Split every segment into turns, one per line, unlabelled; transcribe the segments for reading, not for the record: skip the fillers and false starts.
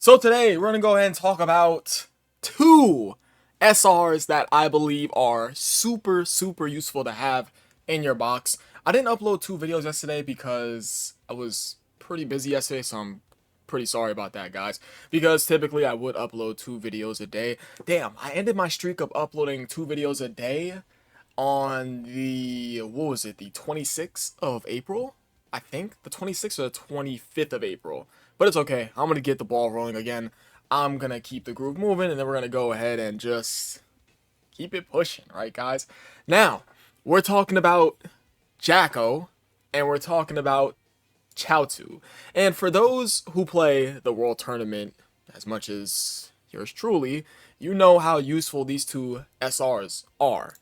So today we're gonna go ahead and talk about two SRs that I believe are super useful to have in your box. I didn't upload two videos yesterday because I was pretty busy yesterday, so I'm pretty sorry about that, guys. Because typically I would upload two videos a day. Damn, I ended my streak of uploading two videos a day on the, what was it, the 26th of April? I think the 26th or the 25th of April. But it's okay. I'm going to get the ball rolling again. I'm going to keep the groove moving, and then we're going to go ahead and just keep it pushing, right, guys? Now, we're talking about Jacko, and we're talking about Chaozu. And for those who play the World Tournament as much as yours truly, you know how useful these two SRs are.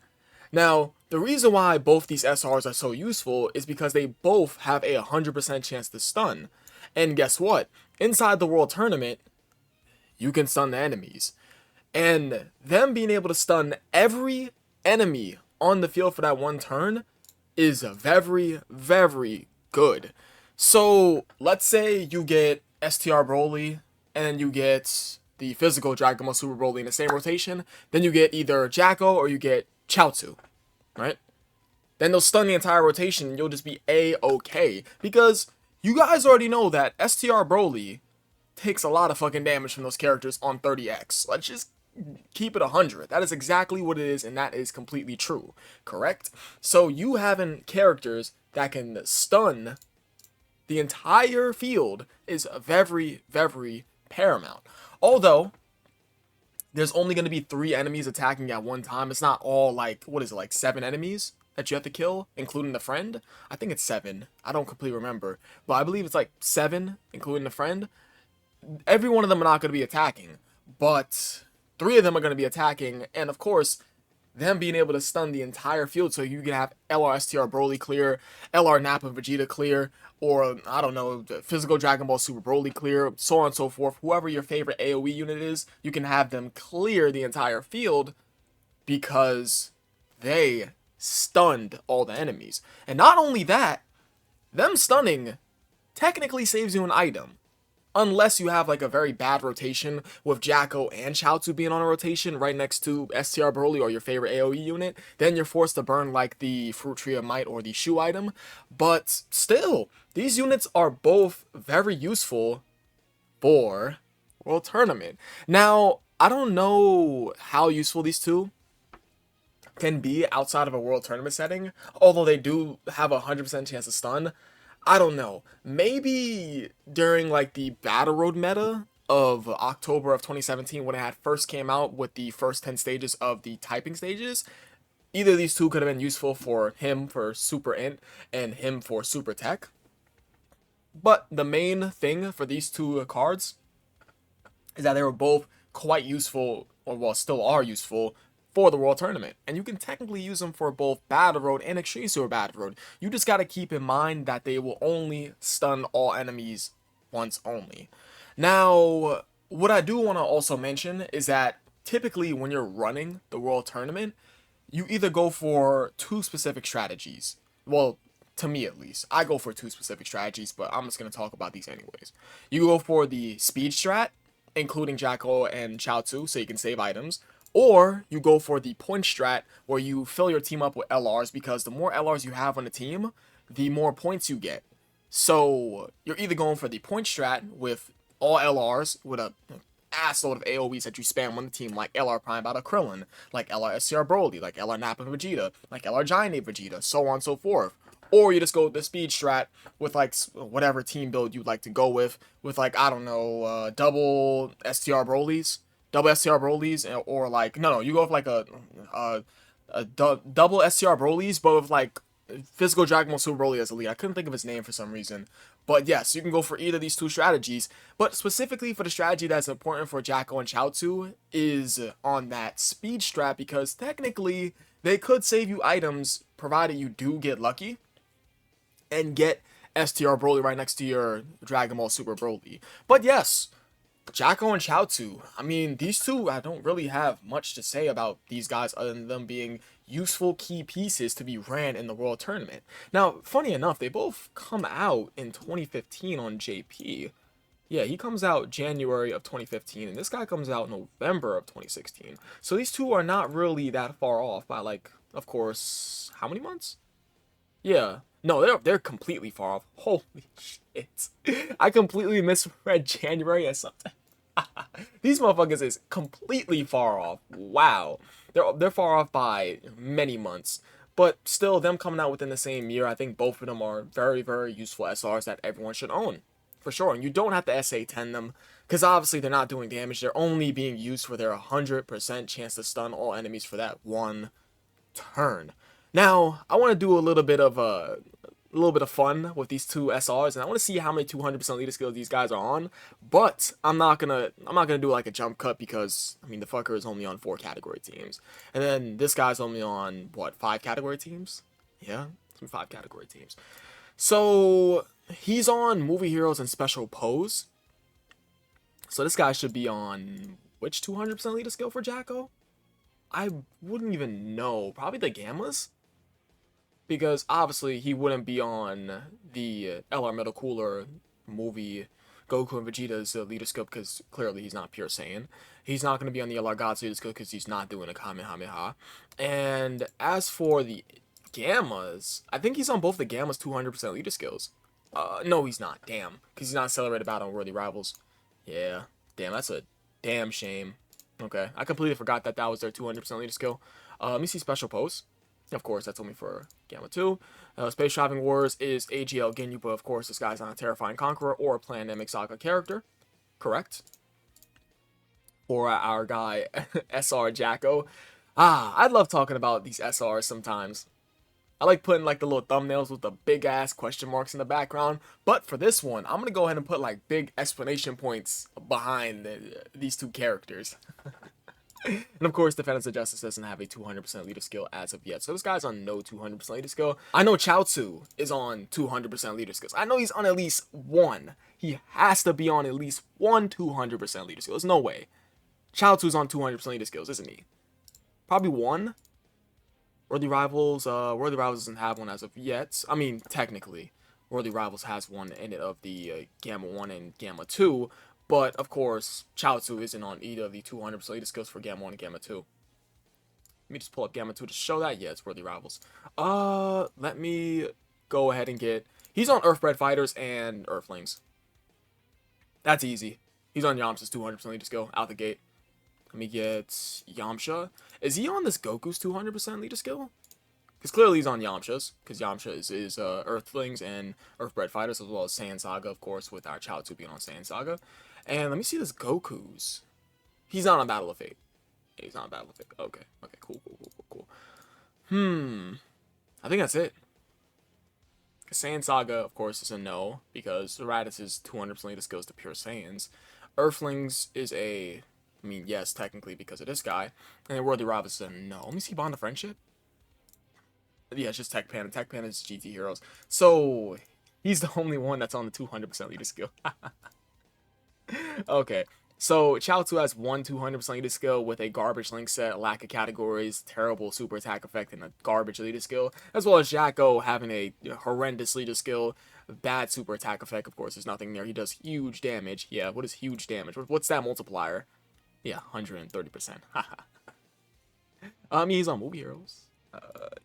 Now, the reason why both these SRs are so useful is because they both have a 100% chance to stun. And guess what? Inside the World Tournament, you can stun the enemies. And them being able to stun every enemy on the field for that one turn is very good. So, let's say you get STR Broly, and you get the physical Dragon Ball Super Broly in the same rotation, then you get either Jacko or you get Chaozu, right? Then they'll stun the entire rotation and you'll just be A-okay. Because you guys already know that STR Broly takes a lot of fucking damage from those characters on 30x. Let's just keep it 100. That is exactly what it is, and that is completely true. Correct? So you having characters that can stun the entire field is very paramount. Although, there's only going to be 3 enemies attacking at one time. It's not all like, what is it, like 7 enemies that you have to kill, including the friend? I think it's 7. I don't completely remember. But I believe it's like 7, including the friend. Every one of them are not going to be attacking. But 3 of them are going to be attacking. And of course, them being able to stun the entire field so you can have LR STR Broly clear, LR Nappa Vegeta clear, or, I don't know, physical Dragon Ball Super Broly clear, so on and so forth. Whoever your favorite AoE unit is, you can have them clear the entire field because they stunned all the enemies. And not only that, them stunning technically saves you an item. Unless you have like a very bad rotation with Jacko and Chaozu being on a rotation right next to STR Broly or your favorite AoE unit, then you're forced to burn like the Fruit Tree of Might or the Shoe item. But still, these units are both very useful for World Tournament. Now, I don't know how useful these two can be outside of a World Tournament setting, although they do have a 100% chance to stun. I don't know. Maybe during like the Battle Road meta of October of 2017 when it had first came out with the first 10 stages of the typing stages, either of these two could have been useful for him for Super Int and him for Super Tech. But the main thing for these two cards is that they were both quite useful, or well, still are useful for the World Tournament. And you can technically use them for both Battle Road and Extreme Super Battle Road. You just got to keep in mind that they will only stun all enemies once only. Now, what I do want to also mention is that typically when you're running the World Tournament, you either go for two specific strategies. Well, to me at least. I go for two specific strategies, but I'm just going to talk about these anyways. You go for the speed strat, including Jacko and Chaozu, so you can save items. Or you go for the point strat, where you fill your team up with LRs, because the more LRs you have on the team, the more points you get. So you're either going for the point strat with all LRs, with a assload of AoEs that you spam on the team, like LR Prime Battle Krillin, like LR SCR Broly, like LR Nappa Vegeta, like LR Giant Ape Vegeta, so on and so forth. Or you just go with the speed strat with like whatever team build you'd like to go with like, I don't know, double STR Broly's, or like, no, you go with like double STR Broly's, but with like physical Dragon Ball Super Broly as a lead. I couldn't think of his name for some reason. But yes, you can go for either of these two strategies. But specifically for the strategy that's important for Jacko and Chaozu is on that speed strat, because technically they could save you items provided you do get lucky and get STR Broly right next to your Dragon Ball Super Broly. But yes, Jacko and Chaozu, I mean, these two, I don't really have much to say about these guys other than them being useful key pieces to be ran in the World Tournament. Now, funny enough, they both come out in 2015 on JP. Yeah, he comes out January of 2015, and this guy comes out November of 2016. So these two are not really that far off by, like, of course, how many months? Yeah. No, they're completely far off. Holy shit. I completely misread January as something. These motherfuckers is completely far off. Wow. They're far off by many months. But still, them coming out within the same year, I think both of them are very, very useful SRs that everyone should own. For sure. And you don't have to SA-10 them, because obviously they're not doing damage. They're only being used for their 100% chance to stun all enemies for that one turn. Now, I want to do a little bit of fun with these two SRs, and I want to see how many 200% leader skills these guys are on. But I'm not gonna do like a jump cut, because I mean the fucker is only on 4 category teams, and then this guy's only on what, 5 category teams? Yeah, 5 category teams. So he's on movie heroes and special pose. So this guy should be on which 200% leader skill for Jacko? I wouldn't even know. Probably the Gammas? Because obviously he wouldn't be on the LR Metal Cooler movie Goku and Vegeta's leader skill, because clearly he's not pure Saiyan. He's not going to be on the LR God's leader skill because he's not doing a Kamehameha. And as for the Gammas, I think he's on both the Gammas 200% leader skills. No, he's not. Damn. Because he's not accelerated battle on Worthy Rivals. Yeah. Damn, that's a damn shame. Okay. I completely forgot that that was their 200% leader skill. Let me see special pose. Of course, that's only for Gamma 2. Space Traveling Wars is AGL Ginyu, but of course this guy's not a Terrifying Conqueror or a Pandemic Saga character. Correct. For our guy, SR Jacko. I love talking about these SRs sometimes. I like putting like the little thumbnails with the big ass question marks in the background. But for this one, I'm going to go ahead and put like big explanation points behind these two characters. And of course, Defenders of Justice doesn't have a 200% leader skill as of yet. So this guy's on no 200% leader skill. I know Chaozu is on 200% leader skills. I know he's on at least one. He has to be on at least one 200% leader skill. There's no way. Chaozu's on 200% leader skills, isn't he? Probably one. Worthy Rivals doesn't have one as of yet. I mean, technically, Worthy Rivals has one in it of the Gamma 1 and Gamma 2. But, of course, Chaozu isn't on either of the 200% leader skills for Gamma 1 and Gamma 2. Let me just pull up Gamma 2 to show that. Yeah, it's Worthy Rivals. Let me go ahead and get... He's on Earthbred Fighters and Earthlings. That's easy. He's on Yamcha's 200% leader skill out the gate. Let me get Yamcha. Is he on this Goku's 200% leader skill? Because clearly he's on Yamcha's, because Yamcha is Earthlings and Earthbred Fighters, as well as Saiyan Saga, of course, with our Chaozu being on Saiyan Saga. And let me see this Goku's. He's not on Battle of Fate. Yeah, he's not on Battle of Fate. Okay, cool. I think that's it. Saiyan Saga, of course, is a no, because Raditz' 200% leader skills to pure Saiyans. Earthlings is a... I mean, yes, technically, because of this guy. And then Worthy Rivals is a no. Let me see Bond of Friendship. Yeah, it's just Tech Pan. Tech Pan is GT Heroes. So, he's the only one that's on the 200% leader skill. Okay. So, Chaozu has one 200% leader skill with a garbage link set, lack of categories, terrible super attack effect, and a garbage leader skill. As well as Jacko having a horrendous leader skill, bad super attack effect. Of course, there's nothing there. He does huge damage. Yeah, what is huge damage? What's that multiplier? Yeah, 130%. He's on Movie Heroes.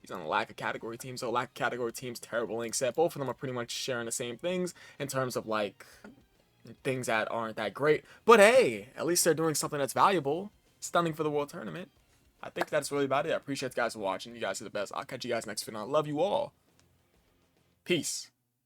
He's on a lack of category teams. So lack of category teams, terrible link set. Both of them are pretty much sharing the same things in terms of like things that aren't that great. But hey, at least they're doing something that's valuable. Stunning for the World Tournament. I think that's really about it. I appreciate you guys for watching. You guys are the best. I'll catch you guys next video. I love you all. Peace.